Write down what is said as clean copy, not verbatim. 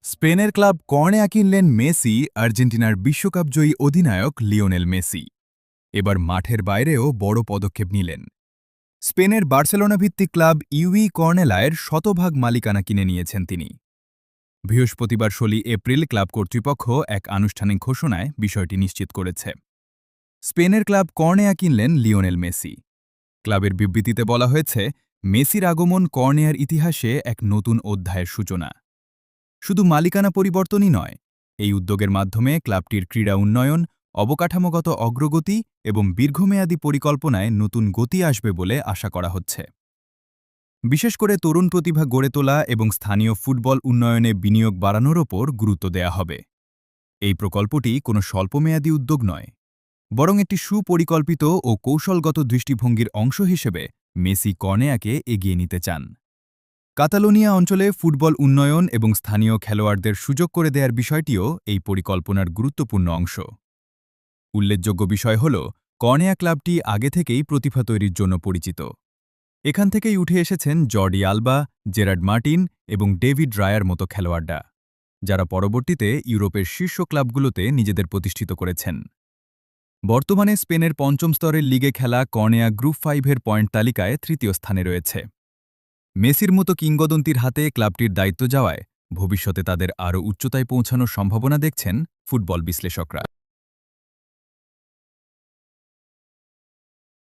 স্পেনের ক্লাব কর্নেয়া কিনলেন মেসি, আর্জেন্টিনার বিশ্বকাপজয়ী অধিনায়ক লিওনেল মেসি। এবার মাঠের বাইরেও বড় পদক্ষেপ নিলেন। স্পেনের বার্সেলোনা ভিত্তিক ক্লাব ইউই কর্নেলায়ের শতভাগ মালিকানা কিনে নিয়েছেন তিনি। বৃহস্পতিবার ১৬ এপ্রিল ক্লাব কর্তৃপক্ষ এক আনুষ্ঠানিক ঘোষণায় বিষয়টি নিশ্চিত করেছে। স্পেনের ক্লাব কর্নেয়া কিনলেন লিওনেল মেসি। ক্লাবের বিবৃতিতে বলা হয়েছে, মেসির আগমন কর্নেয়ার ইতিহাসে এক নতুন অধ্যায়ের সূচনা। শুধু মালিকানা পরিবর্তনই নয়, এই উদ্যোগের মাধ্যমে ক্লাবটির ক্রীড়া উন্নয়ন, অবকাঠামোগত অগ্রগতি এবং দীর্ঘমেয়াদী পরিকল্পনায় নতুন গতি আসবে বলে আশা করা হচ্ছে। বিশেষ করে তরুণ প্রতিভা গড়ে তোলা এবং স্থানীয় ফুটবল উন্নয়নে বিনিয়োগ বাড়ানোর ওপর গুরুত্ব দেয়া হবে। এই প্রকল্পটি কোনো স্বল্পমেয়াদী উদ্যোগ নয়, বরং একটি সুপরিকল্পিত ও কৌশলগত দৃষ্টিভঙ্গির অংশ হিসেবে মেসি কর্নেয়াকে এগিয়ে নিতে চান। কাতালোনিয়া অঞ্চলে ফুটবল উন্নয়ন এবং স্থানীয় খেলোয়াড়দের সুযোগ করে দেওয়ার বিষয়টিও এই পরিকল্পনার গুরুত্বপূর্ণ অংশ। উল্লেখযোগ্য বিষয় হল, কর্নেয়া ক্লাবটি আগে থেকেই প্রতিভা তৈরির জন্য পরিচিত। এখান থেকেই উঠে এসেছেন জর্ডি আলবা, জেরার্ড মার্টিন এবং ডেভিড রায়ার মতো খেলোয়াড়রা, যারা পরবর্তীতে ইউরোপের শীর্ষ ক্লাবগুলোতে নিজেদের প্রতিষ্ঠিত করেছেন। বর্তমানে স্পেনের পঞ্চম স্তরের লিগে খেলা কর্নেয়া গ্রুপ 5-এর পয়েন্ট তালিকায় তৃতীয় স্থানে রয়েছে। মেসির মতো কিংবদন্তির হাতে ক্লাবটির দায়িত্ব যাওয়ায় ভবিষ্যতে তাদের আরও উচ্চতায় পৌঁছানোর সম্ভাবনা দেখছেন ফুটবল বিশ্লেষকরা।